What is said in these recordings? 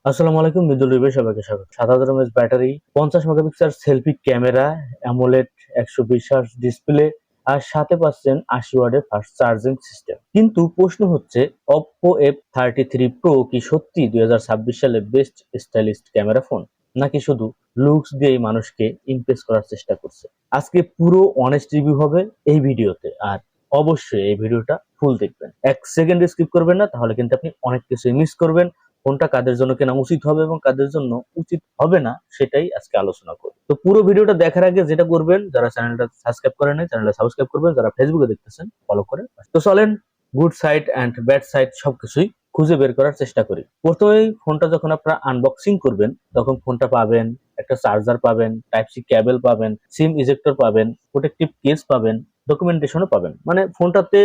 আসসালামু আলাইকুম, মৃদুল রিবে সবাইকে স্বাগত। ৭০০০ mAh battery, ৫০ megapixel selfie camera, AMOLED ১২০ hertz display আর সাথে পাচ্ছেন ৮০ ওয়াটের ফাস্ট চার্জিং সিস্টেম। কিন্তু প্রশ্ন হচ্ছে, Oppo F33 Pro কি সত্যি ২০২৬ সালে বেস্ট স্টাইলিশ ক্যামেরা ফোন, নাকি শুধু লুকস দিয়েই মানুষকে ইমপ্রেস করার চেষ্টা করছে? আজকে পুরো অনেস্ট রিভিউ হবে এই ভিডিওতে, আর অবশ্যই এই ভিডিওটা ফুল দেখবেন, ১ সেকেন্ড স্কিপ করবেন না, তাহলে কিন্তু আপনি অনেক কিছুই মিস করবেন। কোনটা কাদের জন্য কেনা উচিত হবে এবং কাদের জন্য উচিত হবে না, সেটাই আজকে আলোচনা করব। তো পুরো ভিডিওটা দেখার আগে যেটা করবেন, যারা চ্যানেলটা সাবস্ক্রাইব করেন নাই চ্যানেলটা সাবস্ক্রাইব করবেন, যারা ফেসবুকে দেখতেছেন ফলো করে। তো চলেন good side and bad side সবকিছুই খুঁজে বের করার চেষ্টা করি। প্রথমেই ফোনটা যখন আপনারা আনবক্সিং করবেন, তখন ফোনটা পাবেন, একটা চার্জার পাবেন, টাইপ সি কেবল পাবেন, সিম ইজেক্টর পাবেন, প্রোটেক্টিভ কেস পাবেন, ডকুমেন্টেশনও পাবেন। মানে ফোনটাতে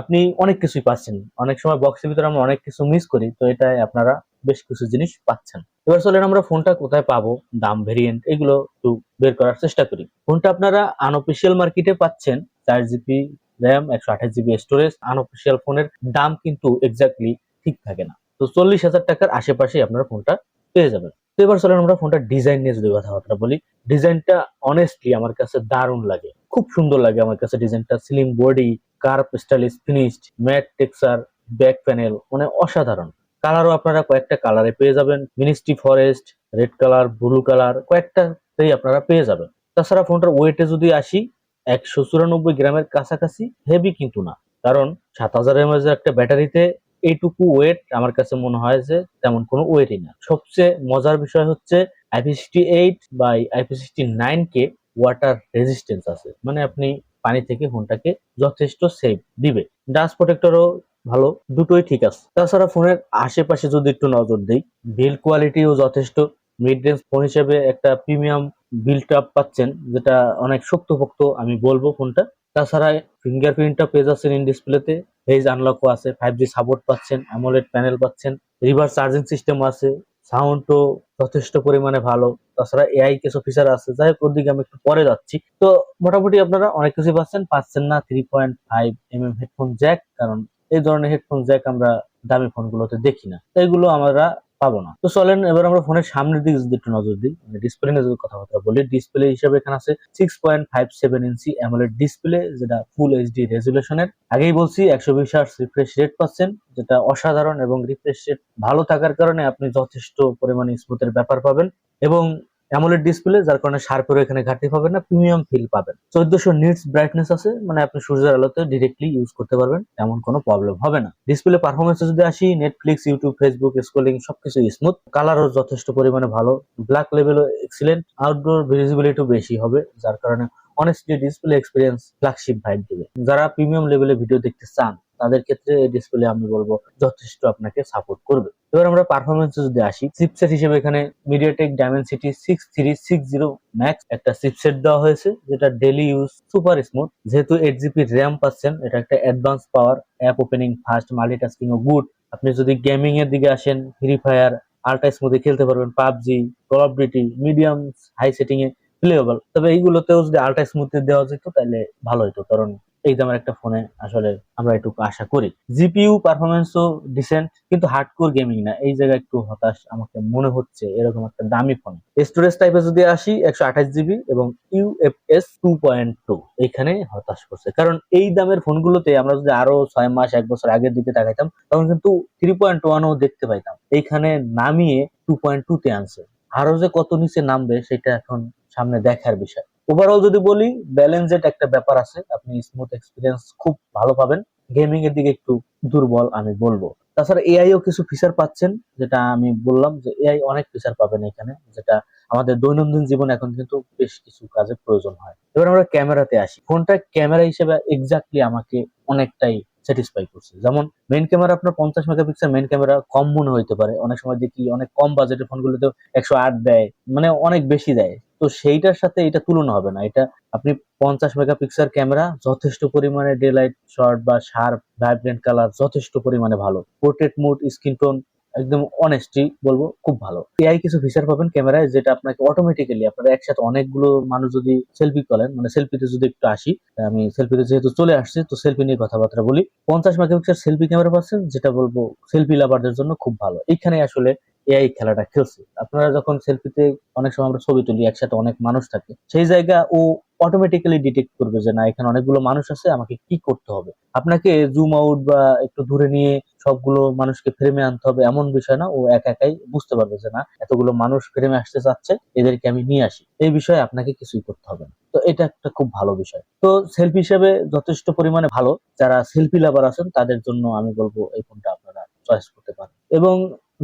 আপনি অনেক কিছুই পাচ্ছেন। অনেক সময় বক্সের ভিতরে আমরা অনেক কিছু মিস করি, তো এটাই আপনারা বেশ কিছু জিনিস পাচ্ছেন। এবার চলেন আমরা ফোনটা কোথায় পাবো, দাম, ভেরিয়েন্ট এগুলো একটু বের করার চেষ্টা করি। ফোনটা আপনারা আনঅফিসিয়াল মার্কেটে পাচ্ছেন 4 GB RAM, 128 GB storage. Unofficial ফোনের দাম কিন্তু এক্স্যাক্টলি ঠিক থাকে না, তো 40,000 টাকার আশেপাশে আপনারা ফোনটা পেয়ে যাবেন। তো এবার চলেন আমরা ফোনটার ডিজাইন নিয়ে যদি কথাবার্তা বলি। ডিজাইনটা অনেস্টলি আমার কাছে দারুণ লাগে, খুব সুন্দর লাগে আমার কাছে ডিজাইনটা। Slim body, curve stylish finished, matte texture, back panel মানে অসাধারণ। কালারও আপনারা কয়েকটা কালারে পেয়ে যাবেন, ministry forest, red colour, blue colour, কয়েকটাতেই আপনারা পেয়ে যাবেন। তাছাড়া ফোনটার ওয়েটে যদি আসি, 194 গ্রামের কাছাকাছি, হেভি কিন্তু না। কারণ ৭০০০ mAh একটা ব্যাটারিতে এইটুকু ওয়েট আমার কাছে মনে হয় যে তেমন কোনো ওয়েটই না। সবচেয়ে মজার বিষয় হচ্ছে IP68 বা IP69 কে ওয়াটার রেজিস্ট্যান্স আছে, মানে আপনি পানি থেকে ফোনটাকে যথেষ্ট সেফ দিবে। ডাস্ট প্রোটেক্টরও ভালো, দুটোই ঠিক আছে। তাছাড়া ফোনের আশেপাশে যদি একটু নজর দিই, বিল্ড কোয়ালিটিও যথেষ্ট। মিড রেঞ্জ ফোন হিসেবে একটা প্রিমিয়াম বিল্ড আপ পাচ্ছেন, যেটা অনেক শক্তপোক্ত আমি বলবো ফোনটা। তাছাড়া ফিঙ্গারপ্রিন্টটা পেয়ে যাচ্ছেন ইন ডিসপ্লেতে, ফেজ আনলকও আছে, 5G সাপোর্ট পাচ্ছেন, অ্যামোলেড প্যানেল পাচ্ছেন, রিভার্স চার্জিং সিস্টেম আছে, সাউন্ডও যথেষ্ট পরিমাণে ভালো। তাছাড়া এআই কিছু ফিচার আছে, যাই হোক ওর দিকে আমি একটু পরে যাচ্ছি। তো মোটামুটি আপনারা অনেক কিছু পাচ্ছেন না 3.5 mm হেডফোন জ্যাক, কারণ এই ধরনের হেডফোন জ্যাক আমরা দামি ফোনগুলোতে দেখি না, তো এগুলো আমরা পাবো না। তো চলেন এবার আমরা ফোনের সামনের দিকে যদি একটু নজর দিই, মানে ডিসপ্লে নিয়ে যদি কথাবার্তা বলি, ডিসপ্লে হিসেবে এখানে আছে 6.57 ইঞ্চি অ্যামোলেড ডিসপ্লে, যেটা ফুল এইচডি রেজুলেশনের। আগেই বলছি 120 হার্টজ রিফ্রেশ রেট পাচ্ছেন, যেটা অসাধারণ, এবং রিফ্রেশ রেট ভালো থাকার কারণে আপনি যথেষ্ট পরিমাণে স্মুথের ব্যাপার পাবেন। এবং অ্যামোলেড ডিসপ্লে, যার কারণে শার্পেরও এখানে ঘাটতি পাবেন না, প্রিমিয়াম ফিল পাবেন। 1400 নিটস ব্রাইটনেস আছে, মানে আপনি সূর্যের আলোতে ডিরেক্টলি ইউজ করতে পারবেন, এমন কোনো প্রবলেম হবে না। ডিসপ্লে পারফরমেন্সে যদি আসি, নেটফ্লিক্স, ইউটিউব, ফেসবুক স্ক্রলিং সবকিছু স্মুথ। কালারও যথেষ্ট পরিমাণে ভালো, ব্ল্যাক লেভেলও এক্সিলেন্ট, আউটডোর ভিজিবিলিটি বেশি হবে, যার কারণে honestly display experience flagship vibe দিবে। যারা প্রিমিয়াম লেভেলে ভিডিও দেখতে চান, তাদের ক্ষেত্রে এই ডিসপ্লে আমি বলবো যথেষ্ট আপনাকে সাপোর্ট করবে। এবার আমরা পারফরমেন্সে যদি আসি, চিপসেট হিসেবে এখানে মিডিয়াটেক ডাইমেনসিটি 6360 ম্যাক্স একটা চিপসেট দেওয়া হয়েছে, যেটা ডেইলি ইউজ সুপার স্মুথ। যেহেতু 8 জিবি র্যাম পাচ্ছেন, এটা একটা অ্যাডভান্স পাওয়ার, অ্যাপ ওপেনিং ফাস্ট, মাল্টিটাস্কিং ও গুড। আপনি যদি গেমিং এর দিকে আসেন, ফ্রি ফায়ার আল্ট্রা স্মুথে খেলতে পারবেন, PUBG, call of duty medium high setting এ প্লেয়েবল। তবে এইগুলোতেও যদি আল্ট্রা স্মুথ দেওয়া যেত তাহলে ভালো হতো, কারণ এই দামের একটা ফোনে আসলে আমরা এটুকু আশা করি। জিপিইউ পারফরমেন্সও ডিসেন্ট, কিন্তু হার্ডকোর গেমিং না, এই জায়গায় একটু হতাশ আমাকে মনে হচ্ছে এরকম একটা দামি ফোন। স্টোরেজ টাইপে যদি আসি, 128 জিবি এবং ইউএফএস 2.2, এখানে হতাশ করছে, কারণ এই দামের ফোনগুলোতে আমরা যদি আরো 6 মাস 1 বছর আগের দিকে তাকাইতাম, তখন কিন্তু 3.1ও দেখতে পাইতাম, এইখানে নামিয়ে 2.2 তে আনছে। আরো যে কত নিচে নামবে সেটা এখন সামনে দেখার বিষয়। ওভারঅল যদি বলি, ব্যালেন্সড একটা ব্যাপার আছে, আপনি স্মুথ এক্সপিরিয়েন্স খুব ভালো পাবেন, গেমিং এর দিকে একটু দুর্বল আমি বলবো। তাছাড়া এআই ও কিছু ফিচার পাচ্ছেন, যেটা আমি বললাম যে এআই অনেক ফিচার পাবেন এখানে, যেটা আমাদের দৈনন্দিন জীবনে এখন কিন্তু বেশ কিছু কাজে প্রয়োজন হয়। এবার আমরা ক্যামেরাতে আসি, ফোনটা ক্যামেরা হিসেবে এক্স্যাক্টলি আমাকে অনেকটাই স্যাটিসফাই করছে। যেমন মেইন ক্যামেরা আপনার 50 মেগাপিক্সেল মেইন ক্যামেরা কম মনে হইতে পারে, অনেক সময় দেখি অনেক কম বাজেটের ফোনগুলোতে 108 দেয়, মানে অনেক বেশি দেয়। তো সেইটার সাথে এটা তুলনা হবে না। এটা আপনি 50 মেগাপিক্সেল ক্যামেরা, যথেষ্ট পরিমাণে ডে লাইট শর্ট বা শার্প ভাইব্রেন্ট কালার যথেষ্ট পরিমাণে ভালো, পোর্ট্রেট মোড, স্ক্রিন টোন একদম অনেস্টলি বলবো খুব ভালো। এআই কিছু ফিচার পাবেন ক্যামেরায়, যেটা আপনাকে অটোমেটিক্যালি, আপনারা একসাথে অনেকগুলো মানুষ যদি সেলফি করেন, মানে সেলফিতে যদি একটু আসি, আমি সেলফিতে যেহেতু চলে আসছি তো সেলফি নিয়ে কথাবার্তা বলি। 50 মেগাপিক্সেল সেলফি ক্যামেরা পাচ্ছেন, যেটা বলবো সেলফি লাভারদের জন্য খুব ভালো। এখানে আসলে এআই খেলাটা খেলছে। আপনারা যখন সেলফিতে অনেক সময় আমরা ছবি তুলি, একসাথে অনেক মানুষ থাকে, সেই জায়গা ও অটোমেটিক্যালি ডিটেক্ট করবে যে না, এখানে অনেকগুলো মানুষ আছে, আমাকে কি করতে হবে। আপনাকে জুম আউট বা একটু দূরে নিয়ে সবগুলো মানুষকে ফ্রেমে আনতে হবে এমন বিষয় না, ও একাই বুঝতে পারবে যে না, এতগুলো মানুষ ফ্রেমে আসতে চাচ্ছে, এদেরকে আমি নিয়ে আসি। এই বিষয়ে আপনাকে কিছুই করতে হবে না। তো এটা একটা খুব ভালো বিষয়। তো সেলফি হিসেবে যথেষ্ট পরিমাণে ভালো। যারা সেলফি লাভার আছেন তাদের জন্য আমি বলবো এই ফোনটা আপনারা চয়েস করতে পারেন। এবং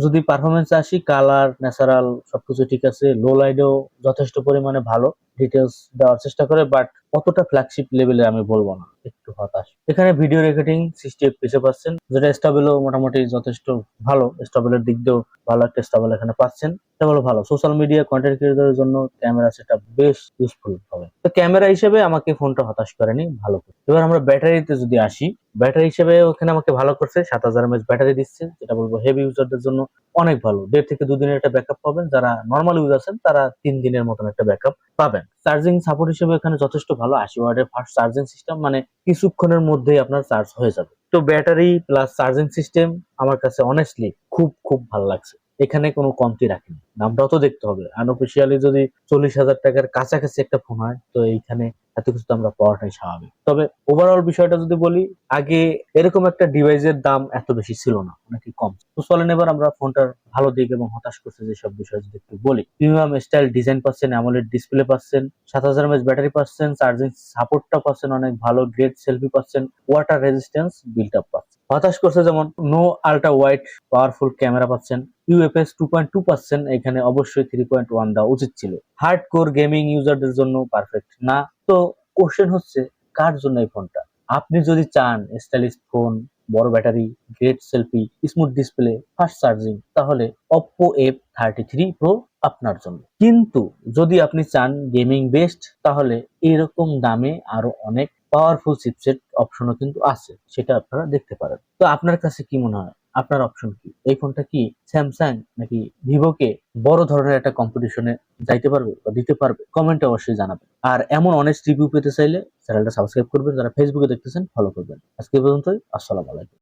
যদি পারফরমেন্স আসি, কালার ন্যাচারাল সবকিছু ঠিক আছে, লো লাইটেও যথেষ্ট পরিমাণে ভালো ডিটেলস দেওয়ার চেষ্টা করে, বাট অতটা ফ্ল্যাগশিপ লেভেলে আমি বলবো না, একটু হতাশ। এখানে ভিডিও রেকর্ডিং 60 FPS পাচ্ছেন, যেটা স্টেবলও মোটামুটি যথেষ্ট ভালো। স্টেবলের দিক দিয়েও ভালো একটা স্টেবল এখানে পাচ্ছেন। এটা হলো ভালো। সোশ্যাল মিডিয়া কন্টেন্ট ক্রিয়েটরের জন্য ক্যামেরা সেটআপ বেশ ইউজফুল হবে। তো ক্যামেরা হিসেবে আমাকে ফোনটা হতাশ করেনি, ভালো করে। এবার আমরা ব্যাটারিতে যদি আসি, ব্যাটারি হিসেবে ওখানে আমাকে ভালো করছে। 7000 mAh ব্যাটারি দিচ্ছে, যেটা বলবো হেভি ইউজারদের জন্য অনেক ভালো। 1.5 থেকে 2 দিনের একটা ব্যাকআপ পাবেন। যারা নর্মাল ইউজ আছেন তারা 3 দিনের মতন একটা ব্যাকআপ পাবেন। চার্জিং সাপোর্ট হিসেবে এখানে যথেষ্ট ভালো। 80 ওয়াটের ফাস্ট চার্জিং সিস্টেম, মানে কিছুক্ষণের মধ্যেই আপনার চার্জ হয়ে যাবে। তো ব্যাটারি প্লাস চার্জিং সিস্টেম আমার কাছে অনেস্টলি খুব খুব ভালো লাগছে। এখানে কোনো কমতি রাখেনি। দামটাও তো দেখতে হবে। আনঅফিসিয়ালি যদি 40,000 টাকার কাছাকাছি একটা ফোন হয়, তো এইখানে এত কিছু তো আমরা পাওয়াটাই স্বাভাবিক। তবে ওভারঅল বিষয়টা যদি বলি, আগে এরকম একটা ডিভাইসের দাম এত বেশি ছিল না, অনেকই কম। তো চলেন এবার আমরা ফোনটার ভালো দিক এবং হতাশ করছে যেসব বিষয় যদি একটু বলি। প্রিমিয়াম স্টাইল ডিজাইন পাচ্ছেন, অ্যামোলেড ডিসপ্লে পাচ্ছেন, 7000 mAh ব্যাটারি পাচ্ছেন, চার্জিং সাপোর্টটা পাচ্ছেন অনেক ভালো, গ্রেট সেলফি পাচ্ছেন, ওয়াটার রেজিস্ট্যান্স বিল্ট আপ পাচ্ছেন। হতাশ করছে যেমন no ultra wide powerful camera পাচ্ছেন, ইউএফএস 2.2 পাচ্ছেন, এখানে অবশ্যই 3.1 দেওয়া উচিত ছিল। হার্ড কোর গেমিং ইউজারদের জন্য পারফেক্ট না। তো কোশ্চেন হচ্ছে, কার জন্য এই ফোনটা? আপনি যদি চান স্টাইলিশ ফোন, বড় battery, great selfie, smooth display, fast charging, তাহলে Oppo F33 Pro আপনার জন্য। কিন্তু যদি আপনি চান গেমিং বেস্ট, তাহলে এরকম দামে আরো অনেক পাওয়ারফুল চিপসেট অপশনও কিন্তু আছে, সেটা আপনারা দেখতে পারেন। তো আপনার কাছে কি মনে হয়, আপনার অপশন কি? এই ফোনটা কি স্যামসাং নাকি ভিভোকে বড় ধরনের একটা কম্পিটিশনে যাইতে পারবে বা দিতে পারবে? কমেন্টে অবশ্যই জানাবেন। আর এমন অনেস্ট রিভিউ পেতে চাইলে চ্যানেলটা সাবস্ক্রাইব করবেন। যারা ফেসবুকে দেখতেছেন ফলো করবেন। আজকে এই পর্যন্তই। আসসালামু আলাইকুম।